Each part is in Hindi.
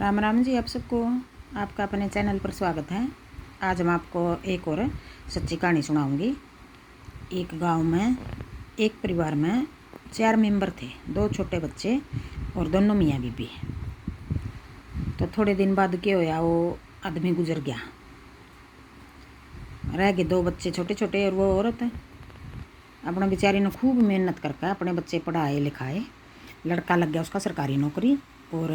राम राम जी आप सबको। आपका अपने चैनल पर स्वागत है। आज मैं आपको एक और सच्ची कहानी सुनाऊंगी। एक गांव में एक परिवार में 4 मेंबर थे, 2 छोटे बच्चे और दोनों मियाँ बीबी। तो थोड़े दिन बाद क्या होया, वो आदमी गुजर गया। रह गए 2 बच्चे छोटे छोटे और वो औरत। अपना बेचारी ने खूब मेहनत करके अपने बच्चे पढ़ाए लिखाए। लड़का लग गया उसका सरकारी नौकरी और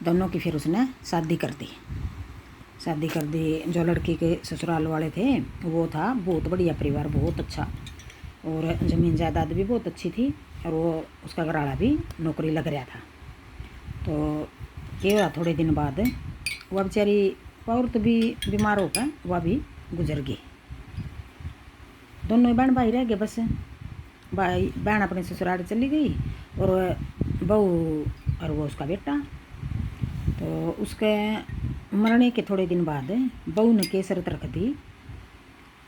दोनों की फिर उसने शादी कर दी। जो लड़की के ससुराल वाले थे वो था बहुत बढ़िया परिवार, बहुत अच्छा, और ज़मीन जायदाद भी बहुत अच्छी थी, और वो उसका घरवाला भी नौकरी लग रहा था। तो क्या हुआ, थोड़े दिन बाद वह बेचारी औरत भी बीमार होकर वह भी गुजर गई। दोनों बहन भाई रह गए बस। बहन अपने ससुराल चली गई और बहू और वो उसका बेटा। तो उसके मरने के थोड़े दिन बाद बहू ने के शर्त रख दी,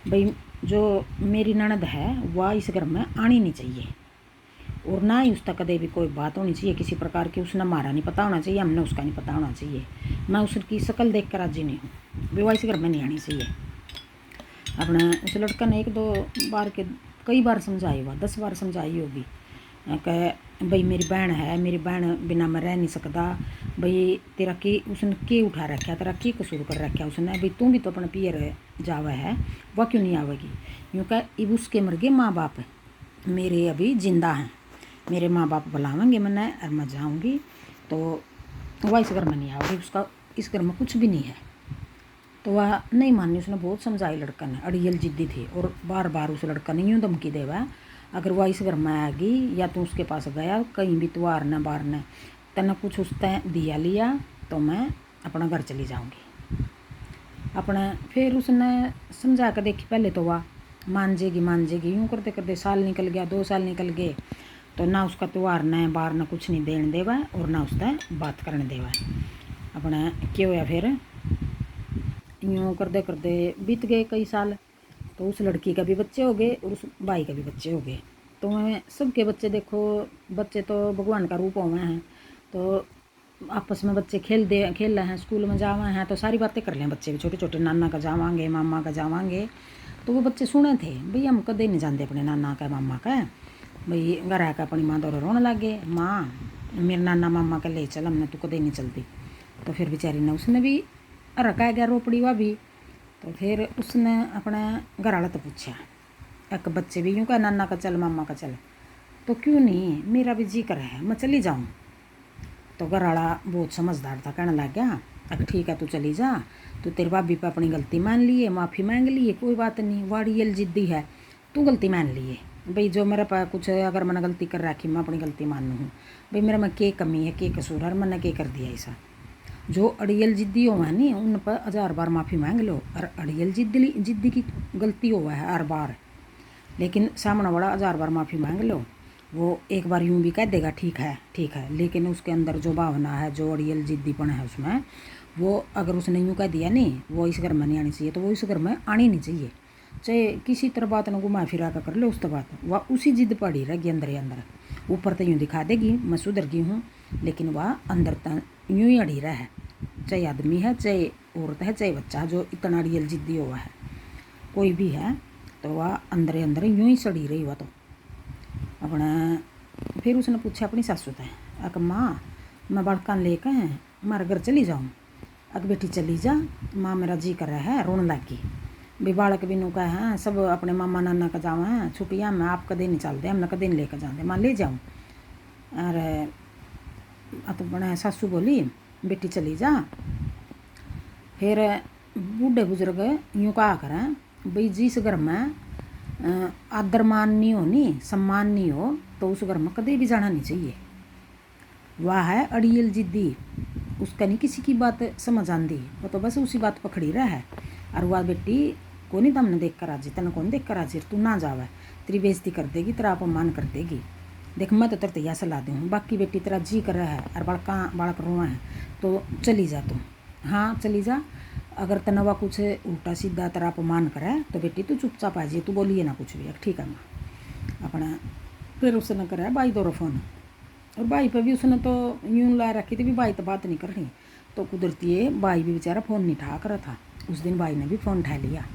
भाई जो मेरी ननद है वह इस घर में आनी नहीं चाहिए, और ना ही उसका कदे भी कोई बात होनी चाहिए किसी प्रकार की। उसने हमारा नहीं पता होना चाहिए, हमने उसका नहीं पता होना चाहिए। मैं उसकी शक्ल देख कर राजी नहीं हूँ, भी वह इस घर में नहीं आनी चाहिए। अपने उस लड़का ने 1-2 बार के कई बार समझाई, हुआ 10 बार समझाई होगी कि भाई मेरी बहन है, मेरी बहन बिना मैं रह नहीं सकता। भाई तेरा की उसने के उठा रखा, तेरा की कसूर कर रखा उसने, भाई तू भी तो अपने पियर जावा है, वह क्यों नहीं आवेगी। यूँ कह उसके मर गए माँ बाप मेरे अभी जिंदा हैं, मेरे माँ बाप बुलावेंगे मैंने और मैं जाऊँगी, तो वह इस घर में नहीं आवेगी, उसका इस घर में कुछ भी नहीं है। तो वह नहीं मानी, उसने बहुत समझाई लड़का ने, अड़ियल जिद्दी थी, और बार बार उस लड़का ने यूँ धमकी देवा, अगर वह इस घर में आएगी या तू उसके पास गया कहीं भी त्योहार न बार न तेने कुछ उसने दिया लिया तो मैं अपना घर चली जाऊंगी। अपना फिर उसने समझा कर देखी, पहले तो वह मान जाएगी। यूँ करते करते साल निकल गया, 2 साल निकल गए, तो ना उसका त्योहार न बार न कुछ नहीं देने देवा और ना उससे बात करने देवा। अपना क्या होया, फिर यूँ करते करते बीत गए कई साल। तो उस लड़की का भी बच्चे हो गए और उस भाई का भी बच्चे हो गए। तो मैं सबके बच्चे देखो, बच्चे तो भगवान का रूप हुए हैं, तो आपस में बच्चे खेल रहे हैं, स्कूल में जावा हैं तो सारी बातें कर लें बच्चे भी, छोटे छोटे, नाना का जावांगे, मामा का जावांगे। तो वो बच्चे सुने थे, भाई हम कदे नहीं जानते अपने नाना का मामा का, भाई घर आकर अपनी माँ दौरे रोने लगे, माँ मेरे नाना मामा का ले चल, हमने तो कदे नहीं चलती। तो फिर बेचारी ने उसने भी रखा गया रोपड़ी वह भी। तो फिर उसने अपने घर वाला तो पूछा, एक बच्चे भी यूँ कहा नाना का चल मामा का चल, तो क्यों नहीं, मेरा भी जी कर है मैं चली जाऊँ। तो घर वाला बहुत समझदार था, कहने लग गया अगर ठीक है तू चली जा, तू तेरे भाभी पे अपनी गलती मान लिए, माफ़ी मांग लिए, कोई बात नहीं, वाड़ी यल जिद्दी है, तू गलती मान लिए, भाई जो मेरे पास कुछ अगर मैंने गलती कर रखी मैं अपनी गलती मानू हूँ, भाई मेरे में के कमी है, के कसूर है, मैंने के कर दिया ऐसा। जो अड़ियल जिद्दी हुआ है नी उन पर 1000 बार माफ़ी मांग लो, और अड़ियल जिद्दी की गलती हुआ है हर बार, लेकिन सामने वाला 1000 बार माफ़ी मांग लो, वो एक बार यूँ भी कह देगा ठीक है, लेकिन उसके अंदर जो भावना है, जो अड़ियल जिद्दीपन है उसमें, वो अगर उसने यूँ कह दिया नहीं वो इस घर में नहीं आनी चाहिए, तो वो इस घर में आनी नहीं चाहिए, चाहे किसी तरह बात न घुमा फिरा कर ले, उस तो बात वह उसी जिद पड़ी रहेगी अंदर ही अंदर। ऊपर तो यूँ दिखा देगी मैं सुधर गई हूँ, लेकिन वह अंदर तक यूँ ही अड़ी रहा है, चाहे आदमी है, चाहे औरत है, चाहे बच्चा, जो इतना अड़ियल जिद्दी हुआ है कोई भी है, तो वह अंदर अंदर यूँ ही सड़ी रही। वह तो अपना फिर उसने पूछा अपनी सासू से, अक माँ मैं बड़का लेकर हमारे घर चली जाऊँ। अक बेटी चली जा, माँ मेरा जी कर रहा है, रोने लगी। भी बालक भी नुका है, सब अपने मामा नाना का जावा हैं छुट्टियाँ में, आप कदे नहीं चलते, हमने कदे नहीं लेकर जाते, माँ ले जाऊँ। अरे तो बड़ा सासू बोली बेटी चली जा। फिर बूढ़े बुजुर्ग यूँ कहा करें, भाई जिस घर में आदर मान नहीं हो, नहीं सम्मान नहीं हो, तो उस घर में कदे भी जाना नहीं चाहिए। वह है अड़ियल जिद्दी, उसका नहीं किसी की बात समझ आती, वो तो बस उसी बात पकड़ी रहा है। और वह बेटी को नहीं तमने देख कर राजी, तेने कौन देख कर राजी, तू ना जावे, तेरी बेइज्जती कर देगी, तेरा अपमान कर देगी, देख मैं तो तेरे तैयार सलाह दी हूँ, बाकी बेटी तेरा जी कर रहा है और बालक रोआ है तो चली जा तू, हाँ चली जा। अगर तनवा कुछ उल्टा सीधा तेरा अपमान करे तो बेटी तू चुपचाप आ जाए, तू बोलिए ना कुछ भी, ठीक है माँ। अपना फिर उसने कराया बाई दौरा फ़ोन, और भाई पे भी उसने तो यूं ला रखी थी भी भाई तो बात नहीं करनी। तो कुदरती है भाई भी बेचारा फ़ोन नहीं उठा कर था। उस दिन भाई ने भी फ़ोन उठा लिया।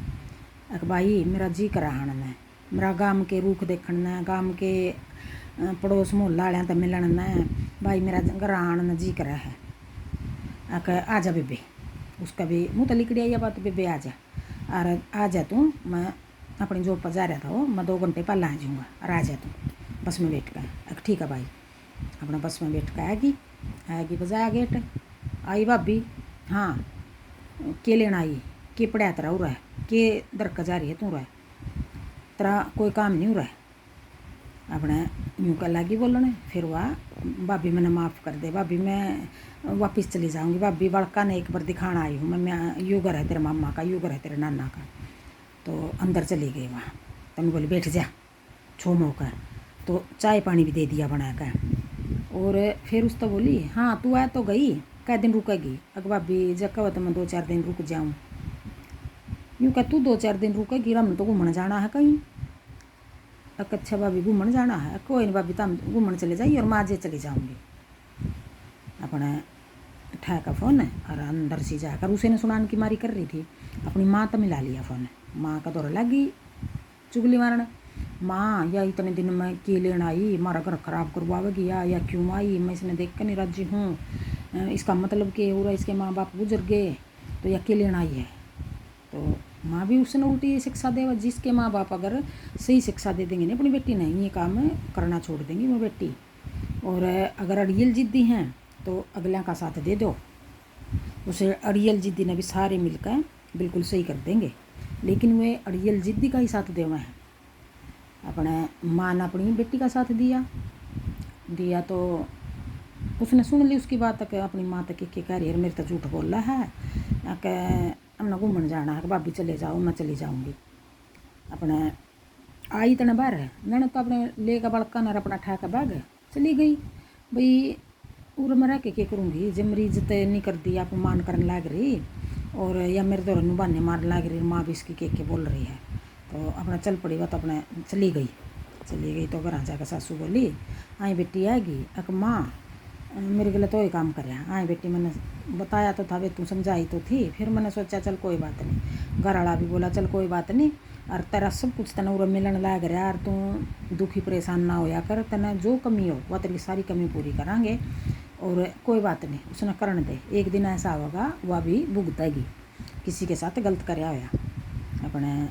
अक भाई मेरा जी करा आने ने, मेरा गांव के रूख देखने, गांव के पड़ोस मोहल्ला वाले तो मिलन ने, भाई मेरा घर आने ने जी करा है। अक आ जा बेबे, उसका भी मुँह तो लिकड़ी आई बात, बेबे आ जा, और आ जा तू, मैं अपनी जॉब पर जा रहा था वो, मैं 2 घंटे पहले आ जाऊँगा और आ जा तू बस में बैठ कर। अक ठीक है भाई, अपना बस में बैठ कर आएगी बजाया गेट। आई भाभी, हाँ के लेना आई, के पढ़ाया तेरा उरा है, के दरका जा रही है तू रहा, तेरा कोई काम नहीं हो रहा है। अपने यूँ कर लगी बोलने। फिर वह भाभी मैंने माफ़ कर दे, भाभी मैं वापस चली जाऊँगी, भाभी बड़का ने एक बार दिखाना आई हूँ मैं यू घर है तेरे मामा का, यू घर है तेरे नाना का। तो अंदर चली गई वहाँ। तो मैं बोली बैठ जा छो कर, तो चाय पानी भी दे दिया बना कर। और फिर उस तो बोली हाँ तू आ तो गई, कै दिन रुकेगी। अगर भाभी जब कहो तो मैं 2-4 दिन रुक जाऊँ। यूँ कह तू 2-4 दिन रुकेगी, हम तो घूमने जाना है कहीं। अच्छा भाभी घूमने जाना है, कोई नहीं भाभी तुम घूमने चले जाइए और मैं आज चली जाऊँगी। अपने उठाया का फ़ोन और अंदर से जाकर उसे ने सुनाने की मारी कर रही थी। अपनी माँ तो मिला लिया फ़ोन, माँ का दौरा लग गई चुगली मारना। माँ या इतने दिन में के लेना आई, हमारा घर ख़राब करवावेगी या क्यों आई, मैं इसने देख कर नहीं राजी हूँ, इसका मतलब कि पूरा इसके माँ बाप गुजर गए तो या के लेना आई है। तो माँ भी उसने उल्टी शिक्षा दे, जिसके माँ बाप अगर सही शिक्षा दे देंगे नहीं अपनी बेटी ने ये काम करना छोड़ देंगी वो बेटी। और अगर अड़ियल जिद्दी हैं तो अगला का साथ दे दो, उसे अड़ियल जिद्दी ने भी सारे मिलकर बिल्कुल सही कर देंगे। लेकिन वे अड़ियल जिद्दी का ही साथ देवा है। अपने माँ ने अपनी बेटी का साथ दिया तो उसने सुन ली उसकी बात तक, अपनी माँ तक के कह रही है मेरे तो झूठ बोल रहा है, कि हमने घूमने जाना है, भाभी चले जाओ मैं चली जाऊँगी। अपने आई तो न बाहर है मैंने तो अपने ले का बड़का नर अपना ठा का बैग चली गई। भाई उर में रह के करूँगी जब मेरी इज्जत नहीं कर दी, आप मान करने लग रही और या मेरे दौर बहाने मारने लग रही, माँ भी इसकी के बोल रही है। तो अपना चल पड़ी वह तो अपने चली गई। तो घर जाकर सासू बोली आई बेटी आएगी, अक माँ मेरे गले तो ही काम कर रहा आई बेटी, मैंने बताया तो था वे तू समझाई तो थी। फिर मैंने सोचा चल कोई बात नहीं, घर वाला भी बोला चल कोई बात नहीं, और तेरा सब कुछ तना उर मिलन लग रहा यार, तू दुखी परेशान ना होया कर, तना जो कमी हो वह तेरी सारी कमी पूरी करांगे और कोई बात नहीं उसने करने दे, एक दिन ऐसा होगा वह भी भुगतेगी किसी के साथ गलत कराया होया। अपने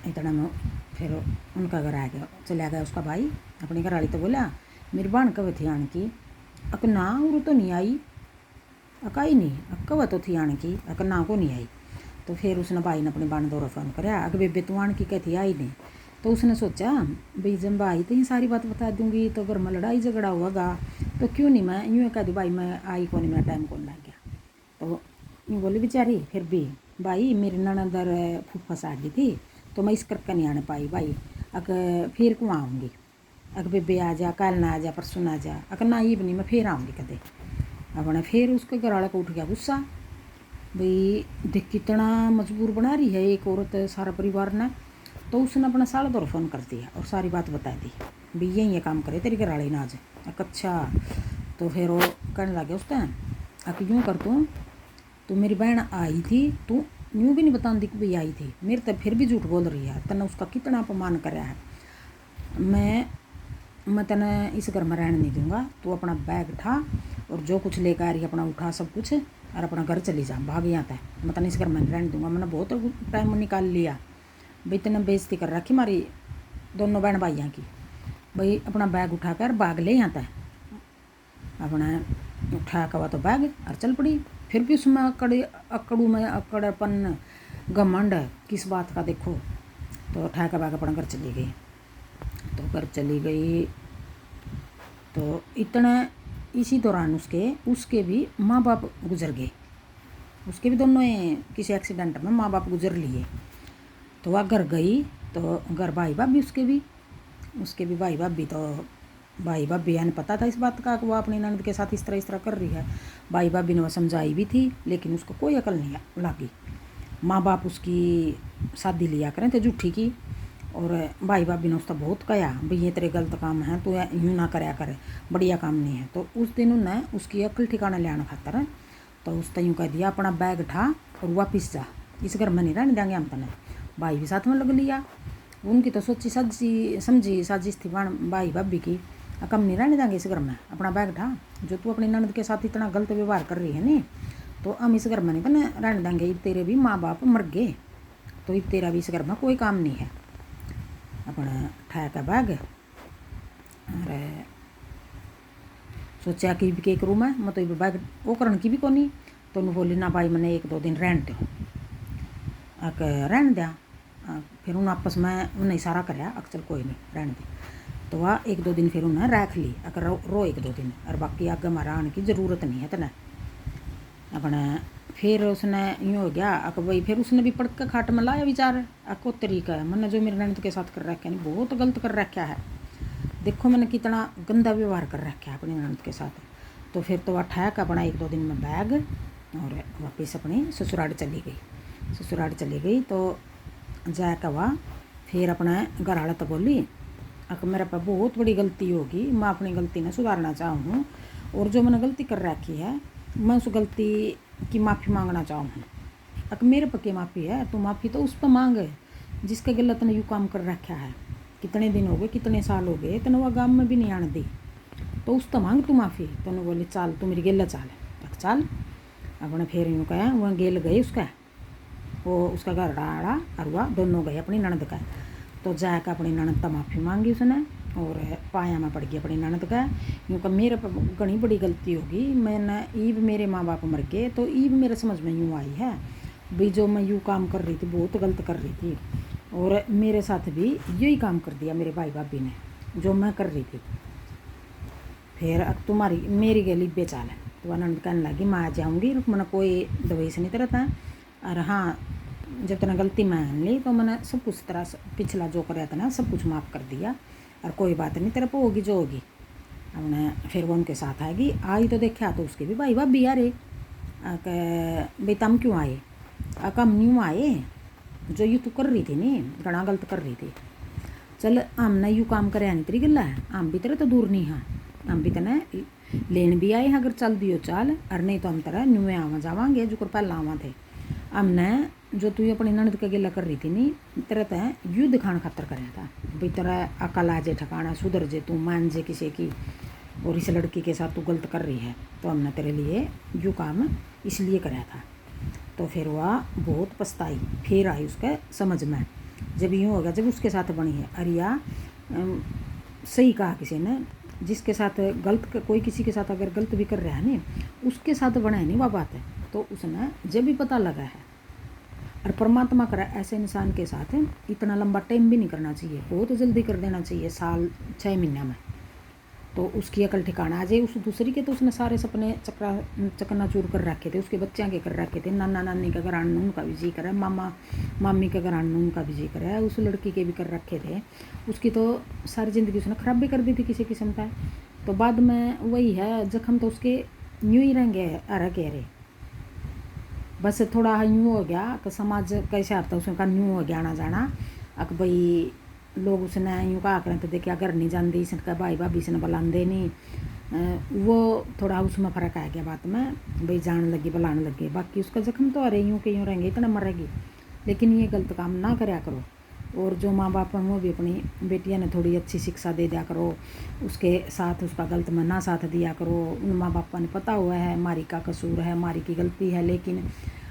इतना में फिर उनका घर आ गया, चला गया उसका भाई। अपनी घर वाली तो बोला मेरी बहन कब थी आने की, अक ना उर तो नहीं आई, अकाई नहीं अक्का तो थी आने की, अक ना को नहीं आई। तो फिर उसने भाई ने अपनी बहन दौरा फ़ोन कराया, अगर बेबे तू आने की कहती आई नहीं। तो उसने सोचा भाई जब भाई तो ही सारी बात बता दूंगी तो घर में लड़ाई झगड़ा होगा, तो क्यों नहीं मैं यूँ कह दूँ भाई मैं आई कौन, मेरा टाइम कौन लग गया। तो यूँ बोली बेचारी फिर भी भाई मेरी ननदर फूफस आ गई थी तो मैं इस करके नहीं आने पाई भाई, अगर फिर क्यों आऊँगी, अगर बेबे आ जा कल ना आ जा परसों ना आ जा, अगर ना ये भी नहीं मैं फिर आऊँगी कदे। अपने फिर उसके घर वाले को उठ गया गुस्सा, भाई देख कितना मजबूर बना रही है एक औरत सारा परिवार ने। तो उसने अपना साला दौर फ़ोन कर दिया और सारी बात बता दी भाई ये काम करे तेरी घर वाली ना आज। अच्छा तो फिर वो कहने लगे उस टाइम अक यूँ कर तू मेरी बहन आई थी, तू यूँ भी नहीं बताती कि भाई आई थी, मेरे तो फिर भी झूठ बोल रही है, तने उसका कितना अपमान कराया है। मैं तने इस घर में रहने नहीं दूंगा, तू अपना बैग उठा और जो कुछ लेकर आ रही अपना उठा सब कुछ और अपना घर चली जा, भाग यहाँ तक, मैं तने इस घर में रहने दूंगा। मैंने बहुत टाइम निकाल लिया भाई, तेने बेइज्जती कर रखी हमारी दोनों बहन भाइयों की, भाई अपना बैग उठाकर भाग ले यहाँ तक। अपना उठा कर तो बैग और चल पड़ी। फिर भी उसमें अकड़पन घमंड किस बात का देखो। तो उठा कर बैग अपना घर चली गई। तो घर चली गई तो इतना इसी दौरान उसके भी माँ बाप गुजर गए, उसके भी दोनों किसी एक्सीडेंट में माँ बाप गुजर लिए। तो वह घर गई तो घर भाई भाभी उसके भी भाई भाभी यानी पता था इस बात का कि वह अपनी ननद के साथ इस तरह कर रही है। भाई भाभी ने वह समझाई भी थी लेकिन उसको कोई अकल नहीं लगी। माँ बाप उसकी शादी लिया करें तो झूठी की, और भाई भाभी ने उसका बहुत कहा भाई ये तेरे गलत काम है, तू यूँ ना करया कर, बढ़िया काम नहीं है। तो उस दिन उन्हें उसकी अकल ठिकाना लियाने खातर तो उसने यूँ कह दिया अपना बैग उठा और वापिस जा, इस घर में नहीं रहने देंगे हम तने। भाई भी साथ में लग लिया, उनकी तो सोची सजी समझी साजिश थी भाई भाभी की, कम नहीं रहने देंगे इस घर में, अपना बैग उठा, जो तू अपनी ननद के साथ इतना गलत व्यवहार कर रही है नी, तो हम इस घर में नहीं तने रहने देंगे, तेरे भी माँ बाप मर गए, तो ये तेरा भी इस घर में कोई काम नहीं है। अपना ठहका बैग और सोचा कि भी के करूँ मैं तो बैग वो करने की भी कोनी। तो उन्होंने बोली ना भाई मैंने 1-2 दिन रहने दो, रहने दिया। फिर उन्हें आपस में उन्हें इशारा कराया चल कोई नहीं रहने दे। तो वह 1-2 दिन फिर उन्हें रख ली, अगर रो 1-2 दिन, और बाकी आगे हमारा आने की ज़रूरत नहीं है तेने अपने। फिर उसने यूँ हो गया भाई, फिर उसने भी पढ़ के खाट में लाया विचार को तरीका है मैंने जो मेरे ननद के साथ कर रखा है, बहुत गलत कर रखा है, देखो मैंने कितना गंदा व्यवहार कर रखा है अपनी ननद के साथ। तो फिर तो वह ठहक अपना 1-2 दिन में बैग और वापस अपनी ससुराल चली गई। तो जाकर वह फिर अपना घर वाला तो बोली मेरे पर बहुत बड़ी गलती होगी, मैं अपनी गलती ने सुधारना चाहूँ और जो मैंने गलती कर रखी है मैं उस गलती की माफ़ी मांगना चाहूँ। मेरे पक्के माफ़ी है, तो माफ़ी तो उस पर मांग जिसके गलत ने यूँ काम कर रखा है, कितने दिन हो गए, कितने साल हो गए, तेने वह गाँव में भी नहीं आने दी, तो उस तो मांग तू माफ़ी। तो उन्होंने बोली चल तू मेरी गेला चल अपने। फिर यूँ कहा वह गेल गए उसका घर आड़ा और वह दोनों गए अपनी ननद का। तो जाकर अपनी ननद तो माफ़ी मांगी उसने और पाया में पड़ गई अपनी ननद का, यूँ कहा मेरे पर घनी बड़ी गलती होगी, मैंने ईब मेरे माँ बाप मर गए, तो ईब मेरे समझ में यूँ आई है भाई जो मैं यूँ काम कर रही थी बहुत गलत कर रही थी, और मेरे साथ भी यही काम कर दिया मेरे भाई भाभी ने जो मैं कर रही थी। फिर अब तुम्हारी मेरी गली बेचाल है। तो वह ननद कहने लगी मैं आ जाऊँगी, मैंने कोई दवाई से नहीं तरता है, और हाँ जब तेना गलती मान ली तो मैंने सब कुछ तरह पिछला जो कराया था ना सब कुछ माफ़ कर दिया, और कोई बात नहीं तेरे पर होगी जो होगी। हमने फिर वो उनके साथ आएगी, आई तो देखा तो उसके भी भाई भाभी आ रहे भाई तम क्यों आए, हम न्यू आए जो यू तू कर रही थी नी घना गलत कर रही थी, चल हमने यू काम करे नहीं तेरी गला है, हम भी तेरे तो दूर नहीं हाँ, हम भी तेने लेन भी आए हैं, अगर चल दियो चल, और नहीं तो हम तेरा न्यूए आवा जावांगे जो कर पहला आवा थे। हमने जो तू अपनी ननद का गिला कर रही थी नी तेरा तय यू दिखाने खातर कराया था भाई तेरा अकल आ जे ठिकाना, सुधर जे, तू मान जे किसी की, और इस लड़की के साथ तू गलत कर रही है, तो हमने तेरे लिए यू काम इसलिए कराया था। तो फिर वह बहुत पछताई, फिर आई उसके समझ में जब यूँ हो गया, जब उसके साथ बनी है अरिया सही कहा किसी ने, जिसके साथ गलत कोई किसी के साथ अगर गलत भी कर रहा है नहीं उसके साथ बना है नहीं वह बात है, तो उसने जब भी पता लगा है। और परमात्मा करा ऐसे इंसान के साथ इतना लंबा टाइम भी नहीं करना चाहिए, बहुत जल्दी कर देना चाहिए, 6 महीने में, तो उसकी अकल ठिकाना आ जाए। उस दूसरी के तो उसने सारे सपने चकनाचूर कर रखे थे, उसके बच्चों के कर रखे थे, नाना नानी का घर आने उनका भी जी करे, मामा मामी के घर आने उनका भी जी करे, उस लड़की के भी कर रखे थे, उसकी तो सारी ज़िंदगी उसने ख़राब भी कर दी थी किसी किस्म का। तो बाद में वही है जख्म तो उसके यूँ ही रहेंगे अरे कह रहे, बस थोड़ा यूँ हो गया कि समाज कैसे आता उसका यूँ हो गया आना जाना, अक भाई लोग उसने यूँ कहा करें तो देखिए घर नहीं जाती, इसका भाई भाभी से बुलाते नहीं, वो थोड़ा उसमें फ़र्क आ गया बात में, भाई जान लगी बुलाने लगे, बाकी उसका जख्म तो अरे यूँ के यूँ रहेंगे इतना मरेगी। लेकिन ये गलत काम ना कराया करो, और जो माँ बाप हैं वो भी अपनी बेटियां ने थोड़ी अच्छी शिक्षा दे दिया करो, उसके साथ उसका गलत में ना साथ दिया करो। उन माँ बापा ने पता हुआ है मारी का कसूर है, मारी की गलती है, लेकिन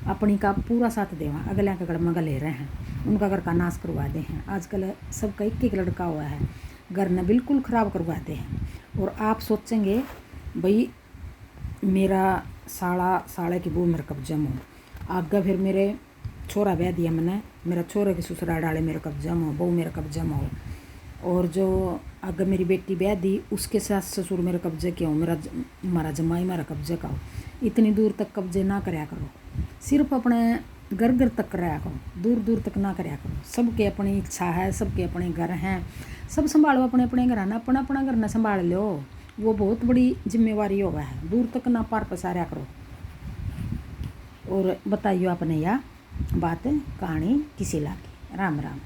अपनी का पूरा साथ देवा, अगले के घर में गले रहे हैं, उनका घर का नाश करवा दे हैं। आजकल सबका एक लड़का हुआ है, घर ने बिल्कुल ख़राब करवाते हैं। और आप सोचेंगे भाई मेरा साड़ा की बहू मेरे कब्जे में हो, आगे फिर मेरे छोरा ब्याह दिया मैंने, मेरा छोरे के ससुराल डाले मेरे कब्जे में हो, बहू मेरे कब्जे में हो, और जो अगर मेरी बेटी ब्याह दी उसके सास ससुर मेरे कब्जे के हो, हमारा जमाई मेरा कब्जे का हो। इतनी दूर तक कब्जे ना कराया करो, सिर्फ अपने घर घर तक कराया करो, दूर दूर तक ना कराया करो। सबके अपनी इच्छा है, सबके अपने घर हैं, सब संभालो अपने अपने घर ना, अपना अपना घर ना संभाल लो, वो बहुत बड़ी जिम्मेवारी होगा है, दूर तक ना पार पसारा करो। और बताइए आपने यह बात कहानी किसी लागी। राम राम।